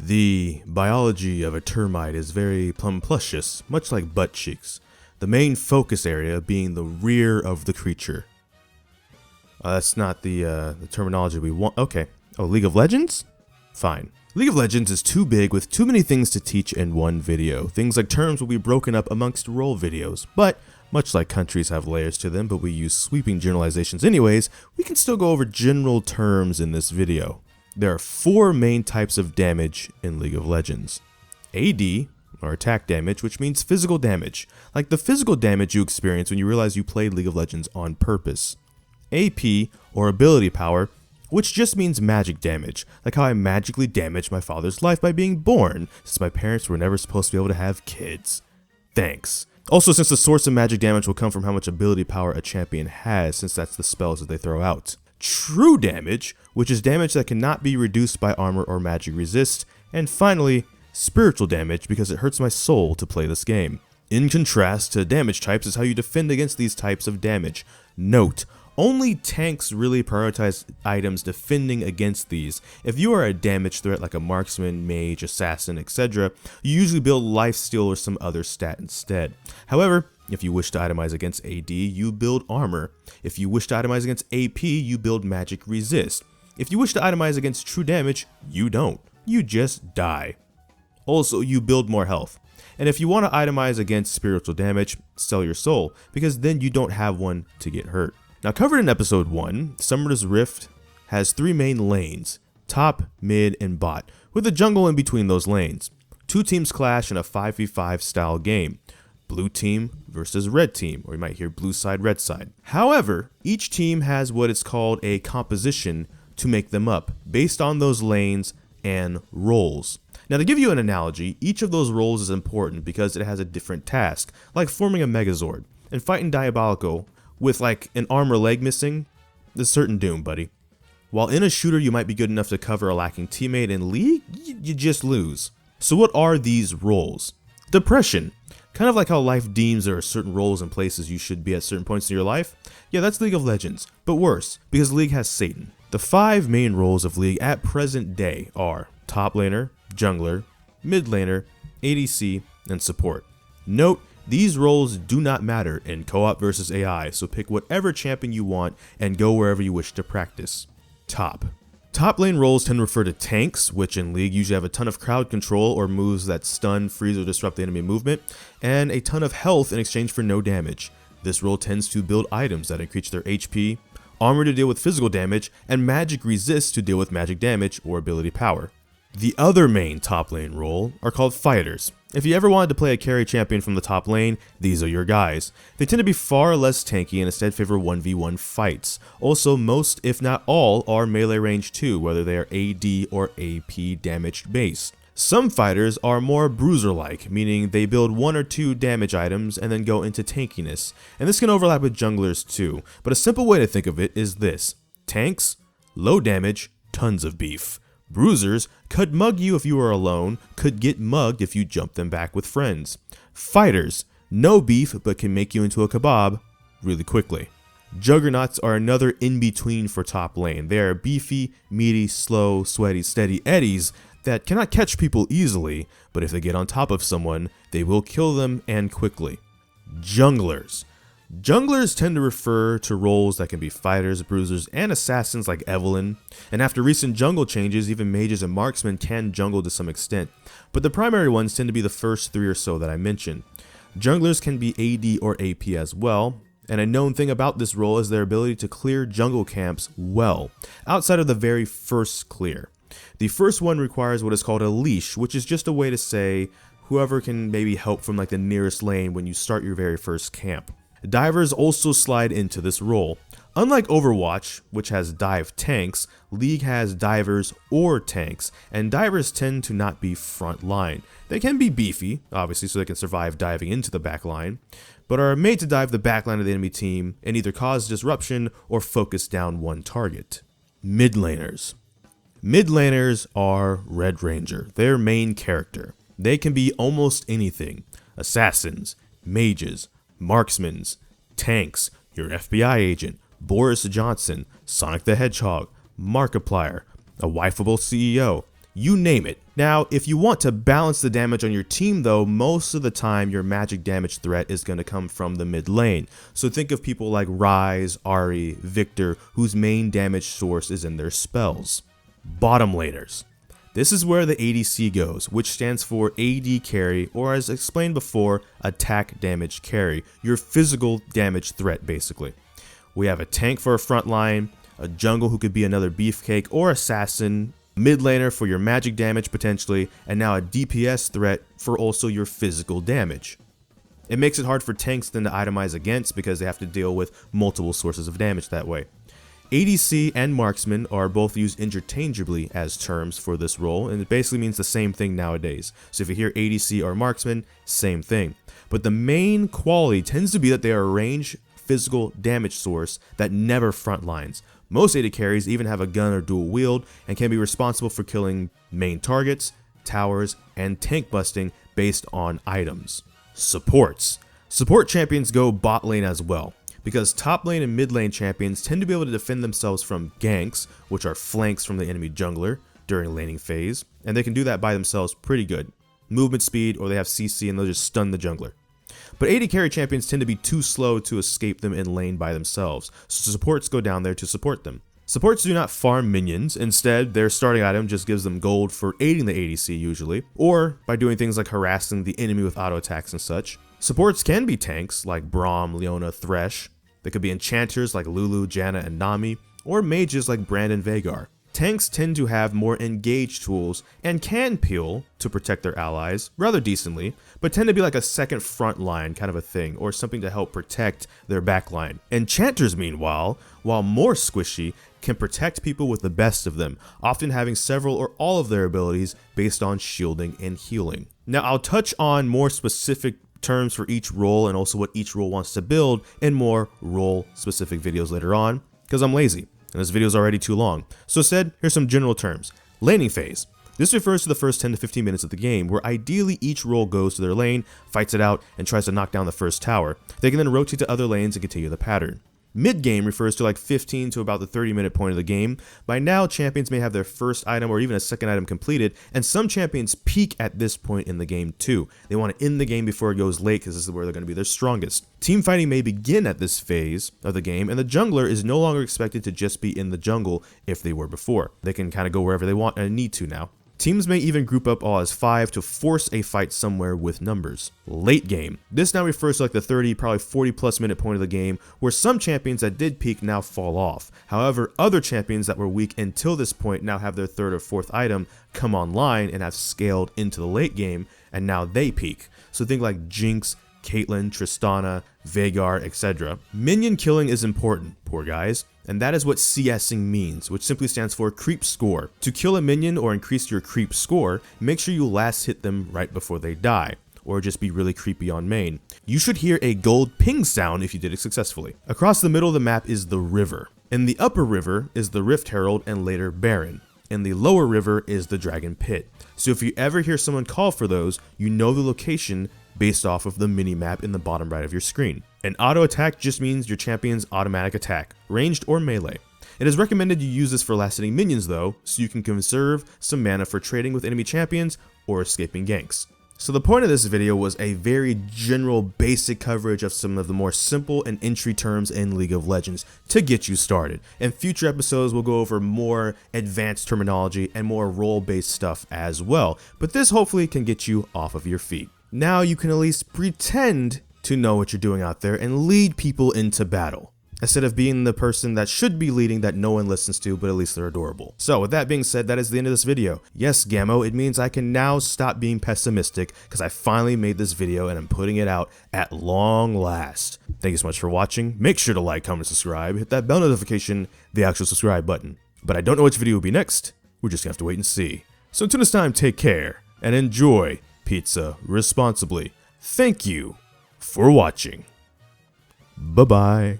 The biology of a termite is very plumplucious, much like butt cheeks, the main focus area being the rear of the creature. That's not the terminology we want. Okay. Oh, League of Legends? Fine. League of Legends is too big with too many things to teach in one video. Things like terms will be broken up amongst role videos, but much like countries have layers to them, but we use sweeping generalizations anyways, we can still go over general terms in this video. There are 4 main types of damage in League of Legends. AD, or attack damage, which means physical damage, like the physical damage you experience when you realize you played League of Legends on purpose. AP, or ability power, which just means magic damage, like how I magically damaged my father's life by being born, since my parents were never supposed to be able to have kids. Thanks. Also, since the source of magic damage will come from how much ability power a champion has, since that's the spells that they throw out. True damage, which is damage that cannot be reduced by armor or magic resist. And finally, spiritual damage, because it hurts my soul to play this game. In contrast to damage types is how you defend against these types of damage. Note, only tanks really prioritize items defending against these. If you are a damage threat like a marksman, mage, assassin, etc., you usually build lifesteal or some other stat instead. However, if you wish to itemize against AD, you build armor. If you wish to itemize against AP, you build magic resist. If you wish to itemize against true damage, you don't. You just die. Also, you build more health. And if you want to itemize against spiritual damage, sell your soul, because then you don't have one to get hurt. Now, covered in episode 1, Summoner's Rift has 3 main lanes, top, mid, and bot, with a jungle in between those lanes. 2 teams clash in a 5v5 style game, blue team versus red team, or you might hear blue side, red side. However, each team has what is called a composition to make them up, based on those lanes and roles. Now, to give you an analogy, each of those roles is important because it has a different task, like forming a Megazord, and fighting Diabolical with like an arm or leg missing, there's certain doom, buddy. While in a shooter you might be good enough to cover a lacking teammate, in League, you just lose. So what are these roles? Depression. Kind of like how life deems there are certain roles and places you should be at certain points in your life. Yeah, that's League of Legends, but worse, because League has Satan. The 5 main roles of League at present day are top laner, jungler, mid laner, ADC, and support. Note, these roles do not matter in co-op versus AI, so pick whatever champion you want and go wherever you wish to practice. Top lane roles tend to refer to tanks, which in League usually have a ton of crowd control or moves that stun, freeze, or disrupt the enemy movement, and a ton of health in exchange for no damage. This role tends to build items that increase their HP, armor to deal with physical damage, and magic resist to deal with magic damage or ability power. The other main top lane role are called fighters. If you ever wanted to play a carry champion from the top lane, these are your guys. They tend to be far less tanky and instead favor 1v1 fights. Also, most, if not all, are melee range too, whether they are AD or AP damaged based. Some fighters are more bruiser-like, meaning they build 1 or 2 damage items and then go into tankiness. And this can overlap with junglers too, but a simple way to think of it is this. Tanks, low damage, tons of beef. Bruisers could mug you if you were alone, could get mugged if you jump them back with friends. Fighters, no beef but can make you into a kebab really quickly. Juggernauts are another in-between for top lane. They are beefy, meaty, slow, sweaty, steady eddies that cannot catch people easily, but if they get on top of someone, they will kill them and quickly. Junglers. Junglers tend to refer to roles that can be fighters, bruisers, and assassins like Evelynn, and after recent jungle changes, even mages and marksmen can jungle to some extent, but the primary ones tend to be the first 3 or so that I mentioned. Junglers can be AD or AP as well, and a known thing about this role is their ability to clear jungle camps well, outside of the very first clear. The first one requires what is called a leash, which is just a way to say whoever can maybe help from like the nearest lane when you start your very first camp. Divers also slide into this role. Unlike Overwatch, which has dive tanks, League has divers or tanks, and divers tend to not be front line. They can be beefy, obviously, so they can survive diving into the back line, but are made to dive the back line of the enemy team and either cause disruption or focus down one target. Mid laners. Mid laners are Red Ranger, their main character. They can be almost anything. Assassins, mages, marksmans, tanks, your FBI agent, Boris Johnson, Sonic the Hedgehog, Markiplier, a wifeable CEO, you name it. Now, if you want to balance the damage on your team though, most of the time your magic damage threat is going to come from the mid lane. So think of people like Ryze, Ahri, Victor, whose main damage source is in their spells. Bottom laners. This is where the ADC goes, which stands for AD carry, or as explained before, attack damage carry, your physical damage threat basically. We have a tank for a front line, a jungle who could be another beefcake or assassin, mid laner for your magic damage potentially, and now a DPS threat for also your physical damage. It makes it hard for tanks then to itemize against because they have to deal with multiple sources of damage that way. ADC and Marksman are both used interchangeably as terms for this role, and it basically means the same thing nowadays. So if you hear ADC or Marksman, same thing. But the main quality tends to be that they are a range physical damage source that never front lines. Most AD carries even have a gun or dual wield and can be responsible for killing main targets, towers, and tank busting based on items. Supports. Support champions go bot lane as well, because top lane and mid lane champions tend to be able to defend themselves from ganks, which are flanks from the enemy jungler during laning phase, and they can do that by themselves pretty good. Movement speed, or they have CC and they'll just stun the jungler. But AD carry champions tend to be too slow to escape them in lane by themselves, so supports go down there to support them. Supports do not farm minions, instead their starting item just gives them gold for aiding the ADC usually, or by doing things like harassing the enemy with auto attacks and such. Supports can be tanks like Braum, Leona, Thresh. They could be enchanters like Lulu, Janna, and Nami, or mages like Brand and Veigar. Tanks tend to have more engaged tools and can peel to protect their allies rather decently, but tend to be like a second front line kind of a thing, or something to help protect their back line. Enchanters, meanwhile, while more squishy, can protect people with the best of them, often having several or all of their abilities based on shielding and healing. Now, I'll touch on more specific terms for each role and also what each role wants to build in more role-specific videos later on, because I'm lazy. And this video is already too long. So instead, here's some general terms. Laning phase. This refers to the first 10 to 15 minutes of the game, where ideally each role goes to their lane, fights it out, and tries to knock down the first tower. They can then rotate to other lanes and continue the pattern. Mid-game refers to like 15 to about the 30-minute point of the game. By now, champions may have their first item or even a second item completed, and some champions peak at this point in the game too. They want to end the game before it goes late because this is where they're going to be their strongest. Team fighting may begin at this phase of the game, and the jungler is no longer expected to just be in the jungle if they were before. They can kind of go wherever they want and need to now. Teams may even group up all as 5 to force a fight somewhere with numbers. Late game. This now refers to like the 30, probably 40 plus minute point of the game, where some champions that did peak now fall off. However, other champions that were weak until this point now have their third or fourth item come online and have scaled into the late game, and now they peak. So think like Jinx, Caitlyn, Tristana, Veigar, etc. Minion killing is important, poor guys, and that is what CSing means, which simply stands for creep score. To kill a minion or increase your creep score, make sure you last hit them right before they die, or just be really creepy on main. You should hear a gold ping sound if you did it successfully. Across the middle of the map is the river. In the upper river is the Rift Herald and later Baron. In the lower river is the Dragon Pit. So if you ever hear someone call for those, you know the location based off of the mini-map in the bottom right of your screen. An auto attack just means your champion's automatic attack, ranged or melee. It is recommended you use this for last-hitting minions though, so you can conserve some mana for trading with enemy champions or escaping ganks. So the point of this video was a very general basic coverage of some of the more simple and entry terms in League of Legends to get you started. In future episodes we'll go over more advanced terminology and more role-based stuff as well, but this hopefully can get you off of your feet. Now you can at least pretend to know what you're doing out there and lead people into battle, instead of being the person that should be leading that no one listens to, but at least they're adorable. So with that being said, that is the end of this video. Yes, Gammo, it means I can now stop being pessimistic because I finally made this video and I'm putting it out at long last. Thank you so much for watching. Make sure to like, comment, subscribe, hit that bell notification, the actual subscribe button. But I don't know which video will be next. We're just gonna have to wait and see. So until next time, take care and enjoy pizza responsibly. Thank you for watching. Bye-bye.